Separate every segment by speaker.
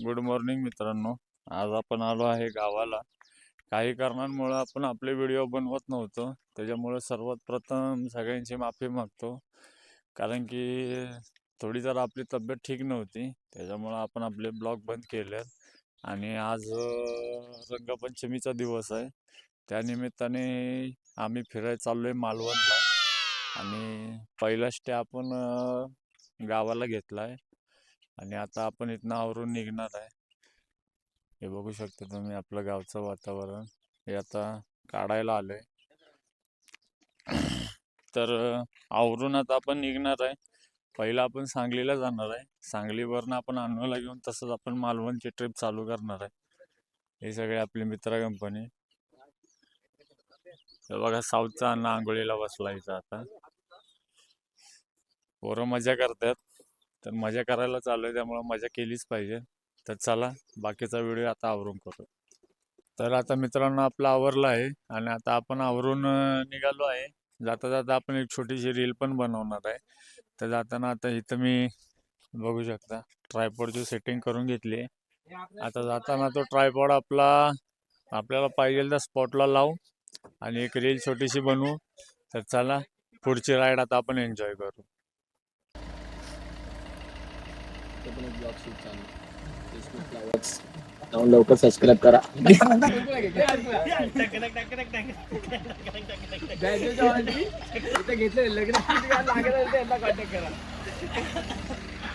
Speaker 1: Good morning मित्रांनो. आज आपण आलो आहे गावाला. काही कारणांमुळे आपण आपले व्हिडिओ बनवत नव्हतो, त्याच्यामुळे सर्वात प्रथम सगळ्यांची माफी मागतो. कारण की थोडी जरा आपली तब्येत ठीक नव्हती, त्याच्यामुळे आपण आपले ब्लॉग बंद केले. आणि आज रंगपंचमीचा दिवस आहे, त्यानिमित्ताने आम्ही फिरायला चाललोय मालवणला. आणि पहिला स्टे आपण गावाला घेतला आहे. आणि आता आपण इथनं आवरून निघणार आहे. हे बघू शकता तुम्ही आपलं गावचं वातावरण. हे आता काढायला आलंय. तर आवरून आता आपण निघणार आहे. पहिला आपण सांगलीला जाणार आहे. सांगलीवरनं आपण अनोला घेऊन तसंच आपण मालवणची ट्रिप चालू करणार आहे. हे सगळे आपले मित्र कंपनी. हे बघा साऊथचा अण्णा आंघोळीला बसला इथं आता. पोरं मजा करतात, तर मजा करायला चालू आहे, त्यामुळे मजा केलीच पाहिजे. तर चला बाकीचा व्हिडिओ आता आवरून करू. तर आता मित्रांनो आपलं आवरलं आहे आणि आता आपण आवरून निघालो आहे. जाता जाता आपण एक छोटीशी रील पण बनवणार आहे. तर जाताना आता इथं मी बघू शकता ट्रायपॉडची सेटिंग करून घेतली आहे. आता जाताना तो ट्रायपॉड आपल्याला पाहिजे त्या स्पॉटला लावू आणि एक रील छोटीशी बनवू. तर चला पुढची राईड आता आपण एन्जॉय करू.
Speaker 2: लवकर सबस्क्राईब करा.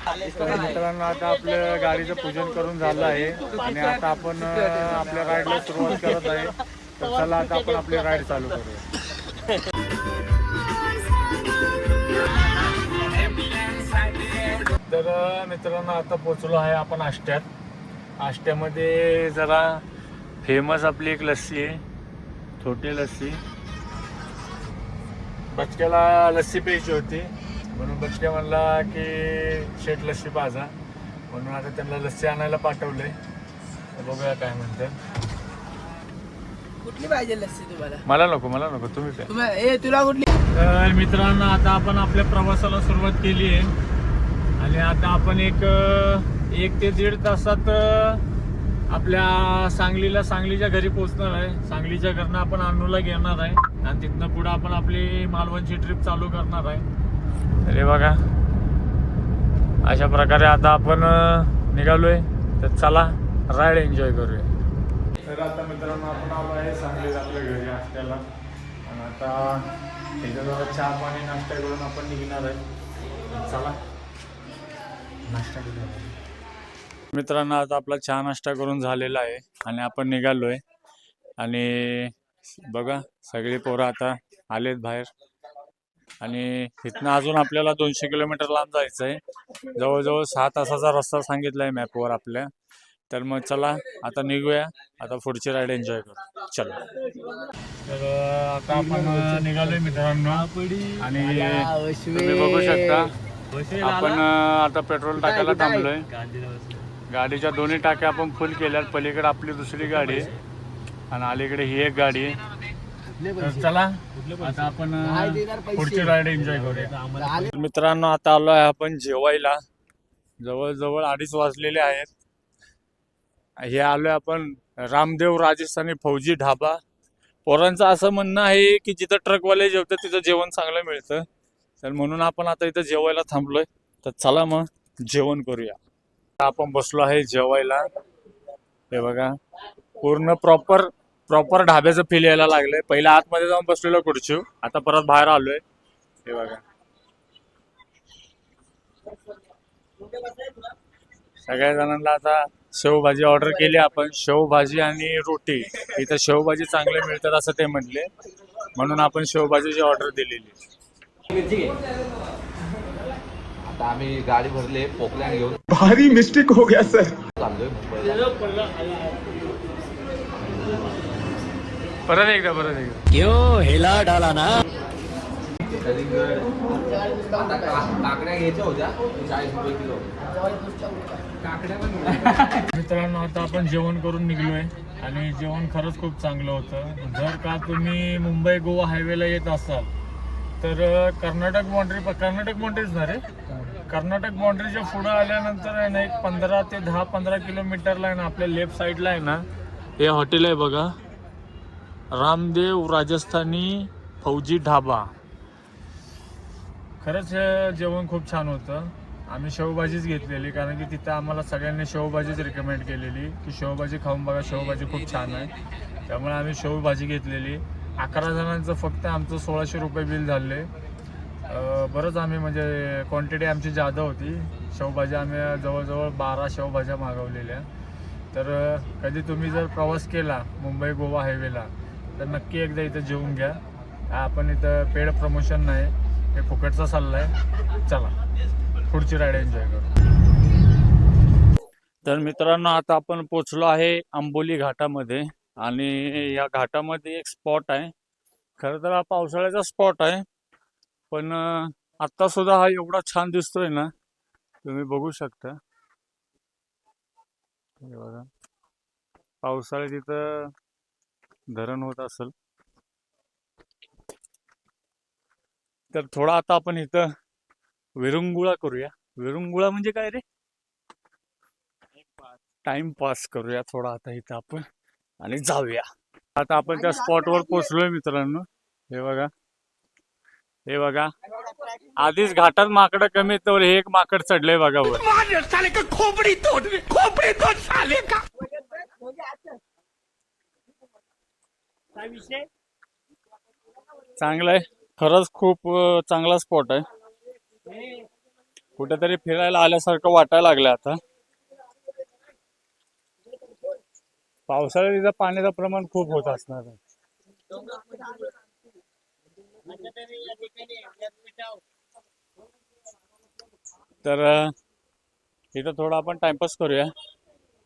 Speaker 1: मित्रांनो आता आपलं गाडीचं पूजन करून झालं आहे आणि आता आपण आपल्या राईडला सुरुवात करत आहे. तर चला आता आपण आपली राईड चालू करूया. तर मित्रांनो आता पोचलो आहे आपण आष्ट्यात. आष्ट्यामध्ये जरा फेमस आपली एक लस्सी आहे, छोटी लस्सी. बचक्याला लस्सी प्यायची होती, म्हणून बचक्या म्हणला की शेट लस्सी पाजा, म्हणून आता त्यांना लस्सी आणायला पाठवलंय. तर बघूया काय म्हणतात.
Speaker 3: कुठली पाहिजे लस्सी तुम्हाला?
Speaker 1: मला नको तुम्ही प्या.
Speaker 3: तुला कुठली?
Speaker 1: तर मित्रांनो आता आपण आपल्या प्रवासाला सुरुवात केली आहे आणि आता आपण एक ते दीड तासात आपल्या सांगलीच्या घरी पोहोचणार आहे. सांगलीच्या घरनं आपण अनूला घेणार आहे आणि तिथनं पुढे आपण आपली मालवणची ट्रिप चालू करणार आहे. अरे बघा अशा प्रकारे आता आपण निघालोय. तर चला राईड एन्जॉय करूया. तर आता मित्रांनो आपण आलो आहे सांगलीत आपल्या घरी असल्याला आणि आता त्याच्या जरा चहा पाणी नाश्ता करून आपण निघणार आहे. चला नाश्ता करूया. मित्रांनो आता आपला चहा नाश्ता करून झालेला आहे आणि आपण निघालोय. आणि बघा सगळी पोरं आता आलेत बाहेर आणि इथनं अजून आपल्याला 200 किलोमीटर लांब जायचं आहे. जवळजवळ 6 तासाचा रस्ता सांगितला आहे मॅपवर आपल्या. तर मग चला आता निघूया, आता पुढची राईड एन्जॉय करू. चला तर आता आपण निघालोय मित्रांनो आणि तुम्ही बघू शकता आपण आता पेट्रोल टाकायला थांबलोय. गाडीच्या दोन्ही टाक्या आपण फुल केल्यात. पलीकडे आपली दुसरी गाडी आहे आणि अलीकडे ही एक गाडी आहे. तर चला आता आपण पुढची राईड एन्जॉय करूया. मित्रांनो आता आलो आहे आपण जेवायला. जवळजवळ 2:30 वाजलेले आहेत. हे आलोय आपण रामदेव राजस्थानी फौजी ढाबा. पोरांचं असं म्हणणं आहे की जिथं ट्रकवाले जेवतात तिथं जेवण चांगलं मिळतं, तर म्हणून आपण आता इथं जेवायला थांबलोय. तर चला मग जेवण करूया. आपण बसलो आहे जेवायला. हे बघा पूर्ण प्रॉपर ढाब्याचं फील यायला लागलंय. पहिला आतमध्ये जाऊन बसलेलो खुर्चीवर, आता परत बाहेर आलोय. हे बघा सगळ्या जणांना आता शेवभाजी ऑर्डर केली आपण. शेवभाजी आणि रोटी. इथं शेवभाजी चांगले मिळतात असं ते म्हणले, म्हणून आपण शेवभाजीची ऑर्डर दिलेली.
Speaker 2: आता आम्ही गाडी भरले पोकलँड घेऊन.
Speaker 4: भारी मिस्टेक हो गया सर.
Speaker 2: चाललोय मुंबईला.
Speaker 1: परत एकदा
Speaker 3: हेला डाला ना.
Speaker 2: काकड्या घ्यायच्या होत्या 40 रुपये किलो.
Speaker 1: मित्रांनो आता आपण जेवण करून निघलोय आणि जेवण खरंच खूप चांगलं होतं. जर का तुम्ही मुंबई गोवा हायवेला येत असाल तर कर्नाटक बाउंड्रीच ना रे, कर्नाटक बाउंड्रीच्या पुढं आल्यानंतर आहे ना एक 15 ते 15 किलोमीटरला आहे ना आपल्या लेफ्ट साईडला आहे ना हे हॉटेल आहे बघा, रामदेव राजस्थानी फौजी ढाबा. खरंच हे जेवण खूप छान होतं. आम्ही शेवभाजीच घेतलेली कारण की तिथं आम्हाला सगळ्यांनी शेवभाजीच रिकमेंड केलेली की शेवभाजी खाऊन बघा, शेवभाजी खूप छान आहे. त्यामुळे आम्ही शेवभाजी घेतलेली. 11 जणांचं फक्त आमचं 1600 रुपये बिल झाले. बरंच आम्ही म्हणजे क्वांटिटी आमची जादा होती. शेवभाज्या आम्ही जवळजवळ 12 शेवभाज्या मागवलेल्या. तर कधी तुम्ही जर प्रवास केला मुंबई गोवा हायवेला तर नक्की एकदा इथं जेवून घ्या. आपण इथं पेड प्रमोशन नाही, हे फुकटचा सल्ला आहे. चला पुढची राईड एन्जॉय करू. तर मित्रांनो आता आपण पोचलो आहे आंबोली घाटामध्ये आणि या घाटामध्ये एक स्पॉट आहे. खरं तर हा पावसाळ्याचा स्पॉट आहे, पण आत्ता सुद्धा हा एवढा छान दिसतोय ना, तुम्ही बघू शकता. हे बघा, पावसाळ्यात इथं धरण होत असेल. तर थोडा आता आपण इथं विरंगुळा करूया. विरंगुळा म्हणजे काय रे? टाइमपास करूया थोडा आता इथं आपण आणि जाऊया. आता आपण त्या स्पॉटवर पोहोचलोय मित्रांनो. हे बघा, हे बघा, आधीच घाटात माकडं कमी तर हे एक माकड चढलंय बघा वर. चांगलं आहे, खरंच खूप चांगला स्पॉट आहे. कुठेतरी फिरायला आल्यासारखं वाटायला लागलं आता. पावसाळ्यात इथं पाण्याचं प्रमाण खूप होत असणार आहे. तर इथं थोडा आपण टाइमपास करूया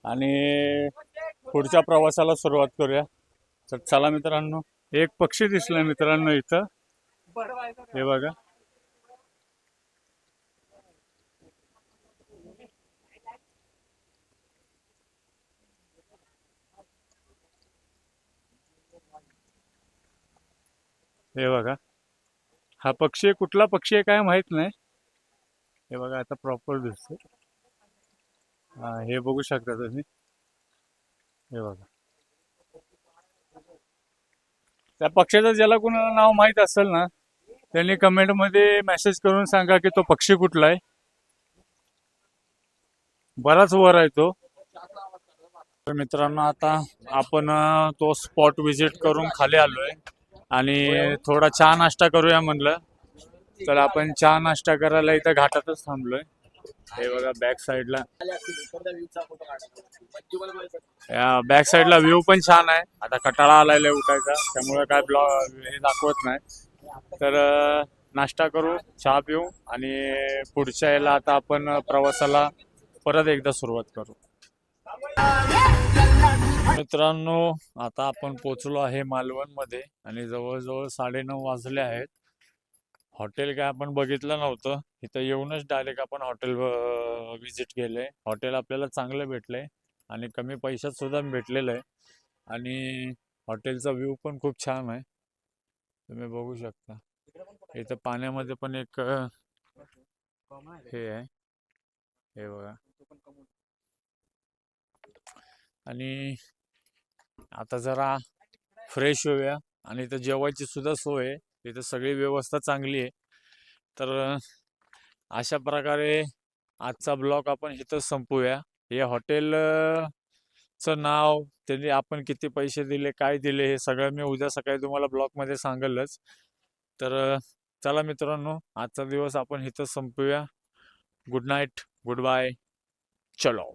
Speaker 1: आणि पुढच्या प्रवासाला सुरुवात करूया. तर चला मित्रांनो, एक पक्षी दिसलाय मित्रांनो इथं. हे बघा, हे बघा, हा पक्षी कुठला पक्षी आहे काय माहित नाही. हे बघा आता प्रॉपर दिसतो. हा, हे बघू शकता तुम्ही. हे बघा, त्या पक्ष्याचं ज्याला कोणाला नाव माहित असेल ना त्यांनी कमेंट मध्ये मेसेज करून सांगा की तो पक्षी कुठला आहे. बराच वर आहे तो. तर मित्रांनो आता आपण तो स्पॉट विजिट करून खाली आलोय आणि थोडा चहा नाश्ता करूया म्हणलं. तर आपण चहा नाश्ता करायला इथं घाटातच थांबलोय. हे बघा बॅक साईडला, बॅक साईडला व्ह्यू पण छान आहे. आता कटाळा आलाय उठायचा, त्यामुळे काय ब्लॉग हे दाखवत नाही. तर नाश्ता करू, चहा पिऊ आणि पुढच्या याला आता आपण प्रवासाला परत एकदा सुरुवात करू. मित्रांनो आता आपण पोचलो आहे मालवण मध्ये आणि जवळजवळ 9:30 वाजले आहेत. हॉटेल काय आपण बघितलं नव्हतं, इथं येऊनच डायरेक्ट आपण हॉटेल विजिट केलंय. हॉटेल आपल्याला चांगलं भेटलंय आणि कमी पैशात सुद्धा भेटलेलं आहे आणि हॉटेलचा व्ह्यू पण खूप छान आहे, तुम्ही बघू शकता. इथं पाण्यामध्ये पण एक हे आहे, हे बघा. आणि आता जरा फ्रेश होऊया आणि इथं जेवायची सुद्धा सोय आहे, इथं सगळी व्यवस्था चांगली आहे. तर अशा प्रकारे आजचा ब्लॉग आपण इथं संपवूया. हे हॉटेलचं नाव, त्यांनी आपण किती पैसे दिले, काय दिले, हे सगळं मी उद्या सकाळी तुम्हाला ब्लॉगमध्ये सांगेलच. तर चला मित्रांनो, आजचा दिवस आपण इथं संपवूया. गुड नाईट, गुड बाय, चलो.